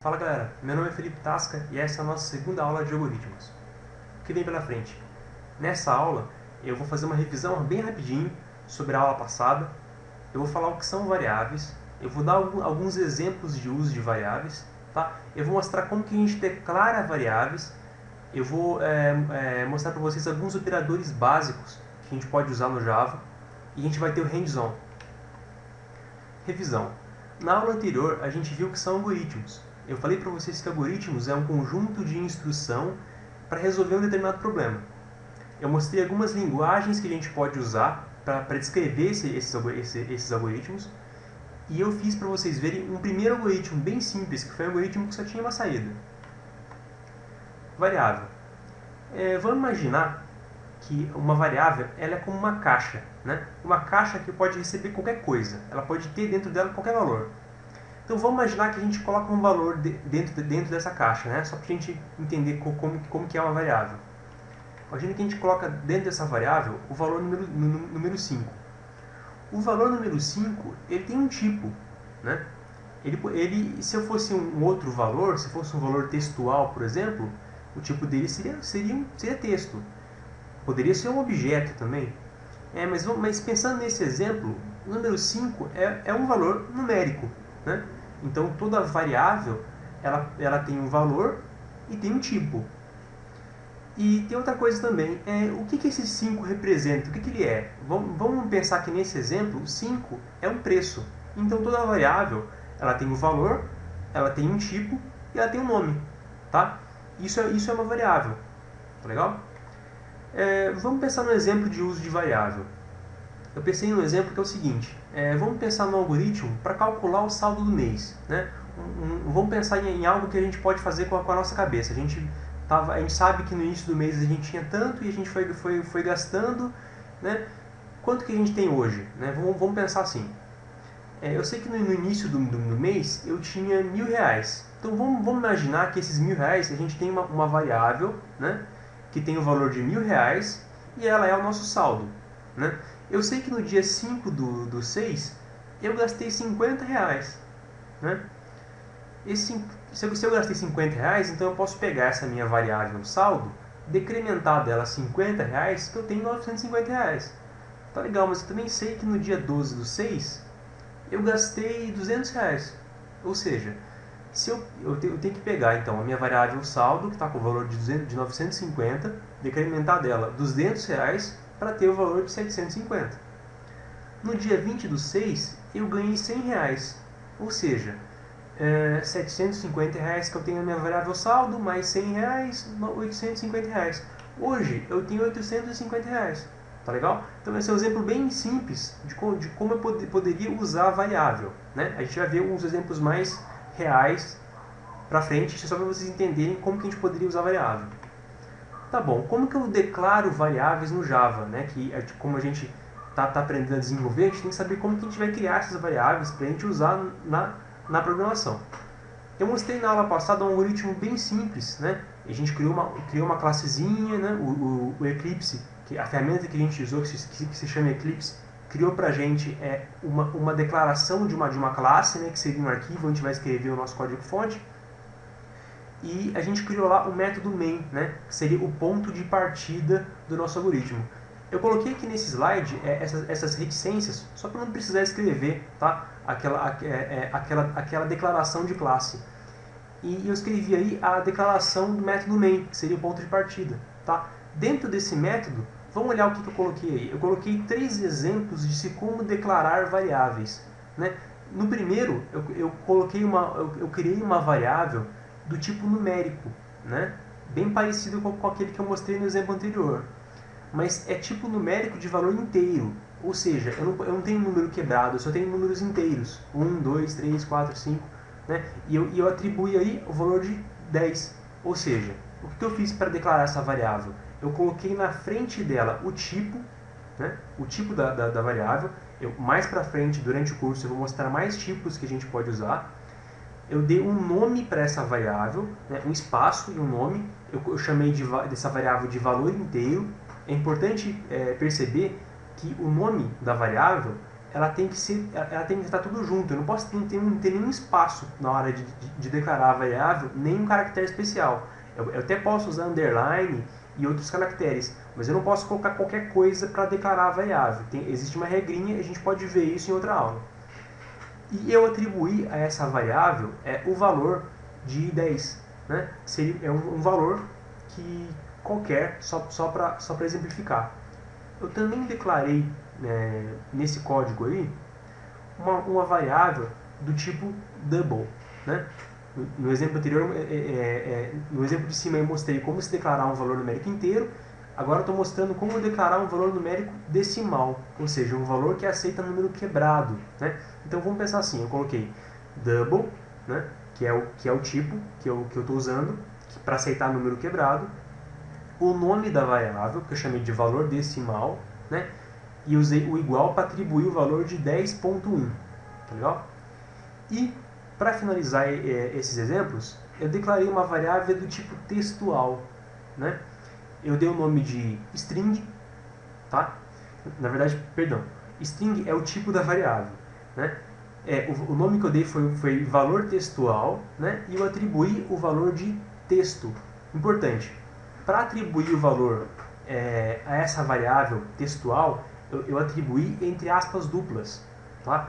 Fala galera, meu nome é Felipe Tasca e essa é a nossa segunda aula de algoritmos. O que vem pela frente? Nessa aula eu vou fazer uma revisão bem rapidinho sobre a aula passada, eu vou falar o que são variáveis, eu vou dar alguns exemplos de uso de variáveis, tá? Eu vou mostrar como que a gente declara variáveis, eu vou mostrar para vocês alguns operadores básicos que a gente pode usar no Java e a gente vai ter o hands-on. Revisão. Na aula anterior a gente viu que são algoritmos. Eu falei para vocês que algoritmos é um conjunto de instrução para resolver um determinado problema. Eu mostrei algumas linguagens que a gente pode usar para descrever esses algoritmos e eu fiz para vocês verem um primeiro algoritmo bem simples, que foi um algoritmo que só tinha uma saída. Variável. Vamos imaginar que uma variável ela é como uma caixa, né? Uma caixa que pode receber qualquer coisa, ela pode ter dentro dela qualquer valor. Então vamos imaginar que a gente coloca um valor dentro dessa caixa, né? Só para a gente entender como que é uma variável. Imagina que a gente coloca dentro dessa variável o valor número 5. O valor número 5 ele tem um tipo, né? Se eu fosse um outro valor, se fosse um valor textual, por exemplo, o tipo dele seria texto. Poderia ser um objeto também. Mas pensando nesse exemplo, o número 5 é um valor numérico, né? Então toda variável ela tem um valor e tem um tipo. E tem outra coisa também, o que esse 5 representa? O que ele é? Vamos pensar que nesse exemplo, o 5 é um preço. Então toda variável ela tem um valor, ela tem um tipo e ela tem um nome. Tá? Isso é uma variável. Tá legal? Vamos pensar no exemplo de uso de variável. Eu pensei num exemplo que é o seguinte, vamos pensar no algoritmo para calcular o saldo do mês, né? Vamos pensar em algo que a gente pode fazer com a nossa cabeça. A gente sabe que no início do mês a gente tinha tanto e a gente foi gastando, né? Quanto que a gente tem hoje? Né? Vamos pensar assim. Eu sei que no início do mês eu tinha R$1.000. Então vamos imaginar que esses R$1.000 a gente tem uma variável, né? Que tem o valor de R$1.000 e ela é o nosso saldo, né? Eu sei que no dia 5 do 6 eu gastei R$50, né? Se eu gastei R$50, então eu posso pegar essa minha variável saldo, decrementar dela R$50, que eu tenho R$950. Tá legal, mas eu também sei que no dia 12 do 6 eu gastei R$200. Ou seja, eu tenho que pegar então a minha variável saldo, que está com o valor de 950, decrementar dela R$200 para ter o valor de 750. No dia 20 do 6, eu ganhei R$100. Ou seja, R$750 que eu tenho na minha variável saldo, mais R$100, R$850. Hoje eu tenho R$850. Tá legal? Então esse é um exemplo bem simples de como eu poderia usar a variável, né? A gente vai ver uns exemplos mais reais pra frente, só para vocês entenderem como que a gente poderia usar a variável. Tá bom, como que eu declaro variáveis no Java, né? Como a gente tá aprendendo a desenvolver, a gente tem que saber como que a gente vai criar essas variáveis para a gente usar na programação. Eu mostrei na aula passada um algoritmo bem simples, né? A gente criou uma classezinha, né? O Eclipse, a ferramenta que a gente usou, que se chama Eclipse, criou pra gente uma declaração de uma classe, né? Que seria um arquivo, a gente vai escrever o nosso código-fonte. E a gente criou lá o método main, né? Que seria o ponto de partida do nosso algoritmo. Eu coloquei aqui nesse slide essas reticências, só para não precisar escrever, tá? Aquela declaração de classe. E eu escrevi aí a declaração do método main, que seria o ponto de partida. Tá? Dentro desse método, vamos olhar o que eu coloquei aí. Eu coloquei 3 exemplos de como declarar variáveis. Né? No primeiro, eu criei uma variável do tipo numérico, né? Bem parecido com aquele que eu mostrei no exemplo anterior. Mas é tipo numérico de valor inteiro. Ou seja, eu não tenho número quebrado, eu só tenho números inteiros. 1, 2, 3, 4, 5. Né? E eu atribuí aí o valor de 10. Ou seja, o que eu fiz para declarar essa variável? Eu coloquei na frente dela o tipo, né? O tipo da variável. Mais para frente, durante o curso, eu vou mostrar mais tipos que a gente pode usar. Eu dei um nome para essa variável, né? Um espaço e um nome. Eu chamei dessa variável de valor inteiro. É importante perceber que o nome da variável ela tem que estar tudo junto. Eu não posso ter nenhum espaço na hora de declarar a variável, nem um caractere especial. Eu até posso usar underline e outros caracteres, mas eu não posso colocar qualquer coisa para declarar a variável. Existe uma regrinha e a gente pode ver isso em outra aula. E eu atribuí a essa variável o valor de 10. Né? É um valor que qualquer, só para exemplificar. Eu também declarei nesse código aí uma variável do tipo double. Né? No exemplo anterior, no exemplo de cima eu mostrei como se declarar um valor numérico inteiro. Agora estou mostrando como declarar um valor numérico decimal, ou seja, um valor que aceita número quebrado. Né? Então vamos pensar assim, eu coloquei double, né, que é o tipo que eu estou usando para aceitar número quebrado, o nome da variável, que eu chamei de valor decimal, né, e usei o igual para atribuir o valor de 10.1. Tá legal? E para finalizar esses exemplos, eu declarei uma variável do tipo textual. Né? Eu dei o nome de string, tá? Na verdade, perdão, string é o tipo da variável. Né? O nome que eu dei foi valor textual, né? E eu atribuí o valor de texto. Importante, para atribuir o valor a essa variável textual, eu atribuí entre aspas duplas. Tá?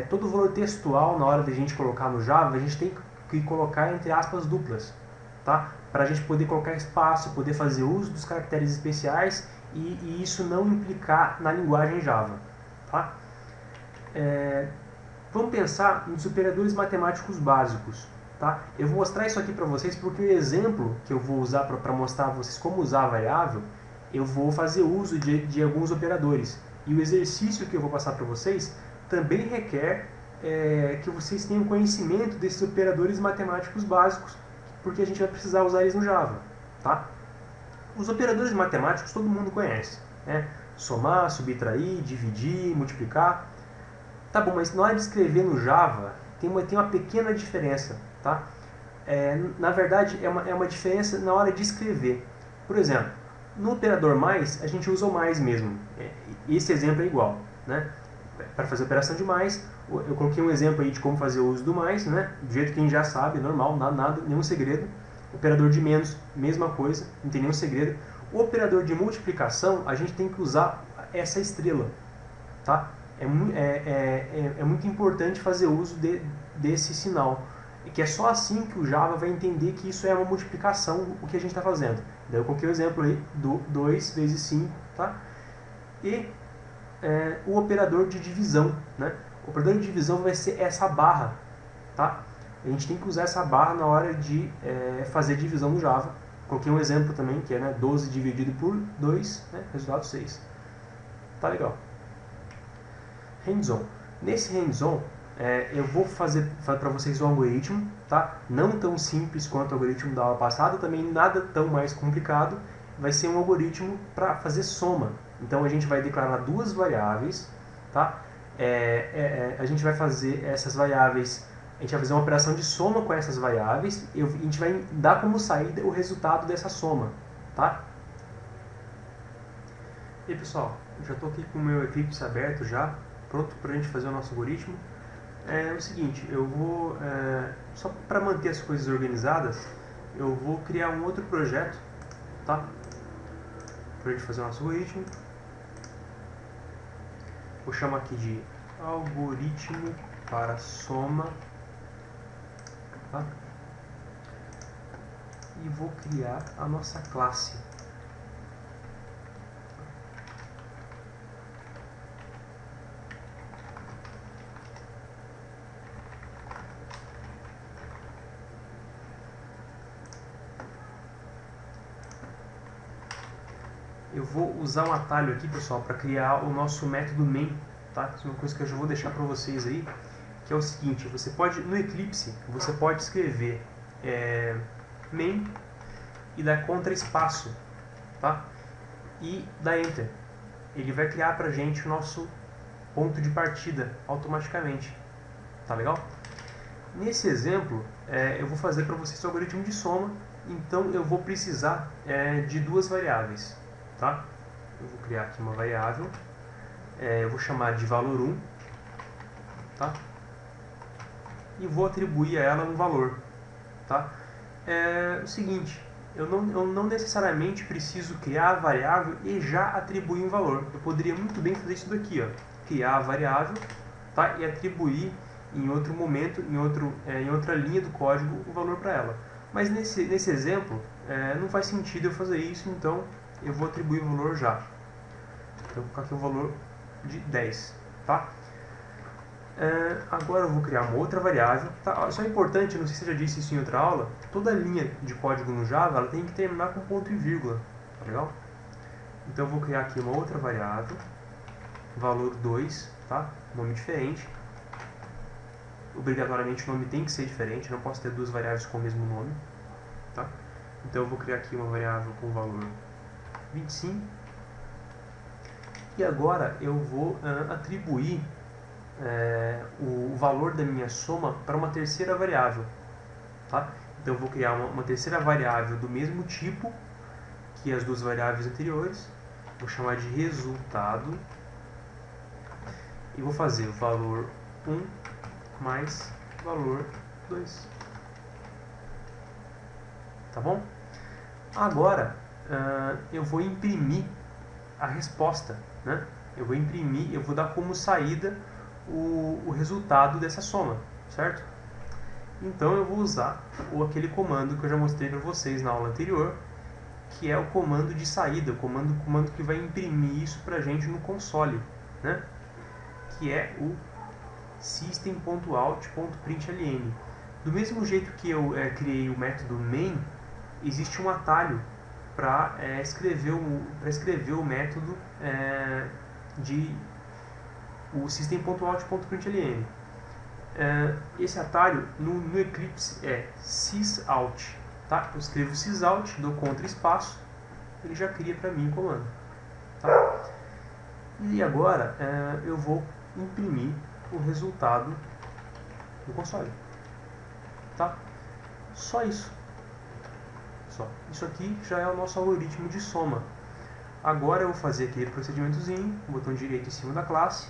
Todo valor textual, na hora de a gente colocar no Java, a gente tem que colocar entre aspas duplas. Tá? Para a gente poder colocar espaço, poder fazer uso dos caracteres especiais e isso não implicar na linguagem Java. Tá? Vamos pensar nos operadores matemáticos básicos. Tá? Eu vou mostrar isso aqui para vocês porque o exemplo que eu vou usar para mostrar a vocês como usar a variável, eu vou fazer uso de alguns operadores. E o exercício que eu vou passar para vocês também requer que vocês tenham conhecimento desses operadores matemáticos básicos, porque a gente vai precisar usar eles no Java. Tá? Os operadores matemáticos todo mundo conhece. Né? Somar, subtrair, dividir, multiplicar. Tá bom, mas na hora de escrever no Java tem uma pequena diferença. Tá? Na verdade, é uma diferença na hora de escrever. Por exemplo, no operador mais, a gente usa o mais mesmo. Esse exemplo é igual. Né? Para fazer operação de mais, eu coloquei um exemplo aí de como fazer o uso do mais, né? Do jeito que a gente já sabe, normal, nada, nenhum segredo. Operador de menos, mesma coisa, não tem nenhum segredo. O operador de multiplicação, a gente tem que usar essa estrela. Tá? É muito importante fazer uso desse sinal. E que é só assim que o Java vai entender que isso é uma multiplicação, o que a gente está fazendo. Daí eu coloquei o exemplo aí, 2 vezes 5. Tá? E o operador de divisão. Né? O operador de divisão vai ser essa barra. Tá? A gente tem que usar essa barra na hora de fazer divisão no Java. Coloquei um exemplo também, que é 12 dividido por 2, né? Resultado 6. Tá legal. Hands-on. Nesse hands-on, eu vou fazer para vocês um algoritmo, tá? Não tão simples quanto o algoritmo da aula passada, também nada tão mais complicado. Vai ser um algoritmo para fazer soma. Então a gente vai declarar duas variáveis, tá? A gente vai fazer essas variáveis, a gente vai fazer uma operação de soma com essas variáveis e a gente vai dar como saída o resultado dessa soma, tá? E aí, pessoal, eu já estou aqui com o meu Eclipse aberto já, pronto para a gente fazer o nosso algoritmo. É o seguinte, eu vou, só para manter as coisas organizadas, eu vou criar um outro projeto, tá? Para a gente fazer o nosso algoritmo. Vou chamar aqui de algoritmo para soma, tá? E vou criar a nossa classe. Eu vou usar um atalho aqui, pessoal, para criar o nosso método main, tá? Isso é uma coisa que eu já vou deixar para vocês aí, que é o seguinte: você pode, no Eclipse, você pode escrever main e dar contra-espaço, tá? E dar enter. Ele vai criar para a gente o nosso ponto de partida automaticamente, tá legal? Nesse exemplo, eu vou fazer para vocês o algoritmo de soma, então eu vou precisar de duas variáveis. Tá? Eu vou criar aqui uma variável eu vou chamar de valor 1, tá? E vou atribuir a ela um valor, tá? É o seguinte, eu não necessariamente preciso criar a variável e já atribuir um valor. Eu poderia muito bem fazer isso daqui, ó, criar a variável, tá? E atribuir em outro momento, em outra linha do código, o valor para ela. Mas nesse exemplo, não faz sentido eu fazer isso, então eu vou atribuir o valor já. Então, eu vou colocar aqui o valor de 10, tá? Agora eu vou criar uma outra variável, tá? Só é importante, não sei se eu já disse isso em outra aula, toda linha de código no Java ela tem que terminar com ponto e vírgula, tá legal? Então eu vou criar aqui uma outra variável, valor 2, tá? Nome diferente. Obrigatoriamente o nome tem que ser diferente, não posso ter duas variáveis com o mesmo nome, tá? Então eu vou criar aqui uma variável com o valor 25. E agora eu vou atribuir o valor da minha soma para uma terceira variável, tá? Então eu vou criar uma terceira variável do mesmo tipo que as duas variáveis anteriores, vou chamar de resultado e vou fazer o valor 1 mais valor 2, tá bom? Agora eu vou imprimir a resposta, né? Eu vou dar como saída o resultado dessa soma, certo? Então eu vou usar aquele comando que eu já mostrei para vocês na aula anterior, que é o comando de saída, o comando que vai imprimir isso para a gente no console, né? Que é o system.out.println. Do mesmo jeito que eu criei o método main, existe um atalho para escrever o método o system.out.println. Esse atalho no Eclipse é sysout, tá? Eu escrevo sysout, dou contra espaço, ele já cria para mim o comando, tá? E agora eu vou imprimir o resultado no console, tá? Só isso. Isso aqui já é o nosso algoritmo de soma. Agora eu vou fazer aquele procedimentozinho, botão direito em cima da classe,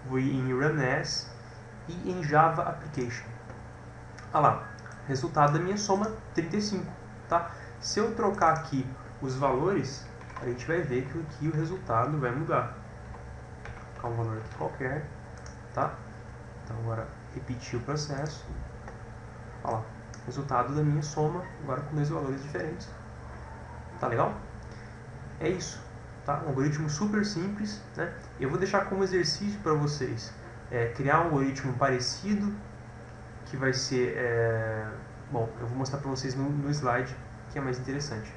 vou ir em Run As e em Java Application. Olha lá, resultado da minha soma, 35, tá? Se eu trocar aqui os valores, a gente vai ver que aqui o resultado vai mudar. Vou colocar um valor aqui qualquer, tá? Então agora repetir o processo. Olha lá, resultado da minha soma, agora com dois valores diferentes. Tá legal? É isso, tá? Um algoritmo super simples, né? Eu vou deixar como exercício para vocês criar um algoritmo parecido, que vai ser... bom, eu vou mostrar para vocês no slide, que é mais interessante.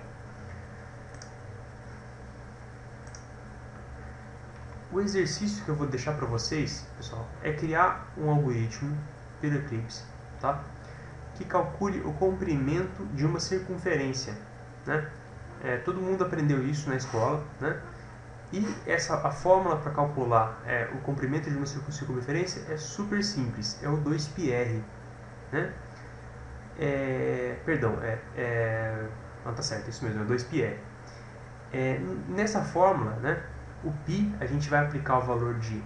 O exercício que eu vou deixar para vocês, pessoal, é criar um algoritmo pelo Eclipse, tá? Que calcule o comprimento de uma circunferência, né? Todo mundo aprendeu isso na escola, né? E a fórmula para calcular o comprimento de uma circunferência é super simples, é o 2πr, né? Não, tá certo, isso mesmo, é o 2πr. Nessa fórmula, né, o π a gente vai aplicar o valor de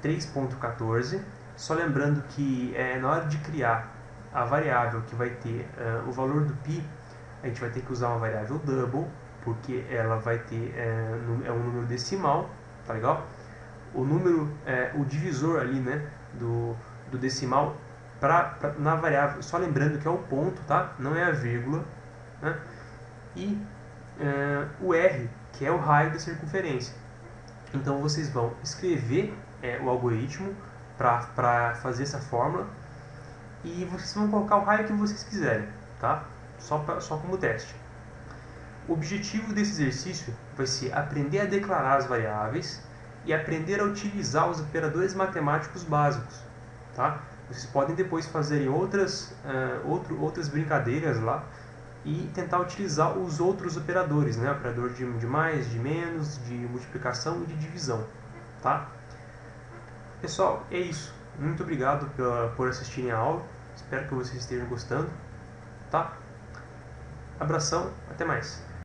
3.14, só lembrando que na hora de criar a variável que vai ter o valor do π, a gente vai ter que usar uma variável double, porque ela vai ter um número decimal, tá legal? O número, o divisor ali, né, do decimal na variável, só lembrando que é o ponto, tá? Não é a vírgula, né? E o r, que é o raio da circunferência. Então vocês vão escrever o algoritmo para fazer essa fórmula e vocês vão colocar o raio que vocês quiserem, tá? Só como teste. O objetivo desse exercício vai ser aprender a declarar as variáveis e aprender a utilizar os operadores matemáticos básicos, tá? Vocês podem depois fazer outras brincadeiras lá e tentar utilizar os outros operadores, né? Operador de mais, de menos, de multiplicação e de divisão, tá? Pessoal, é isso. Muito obrigado por assistirem a aula. Espero que vocês estejam gostando, tá? Abração, até mais.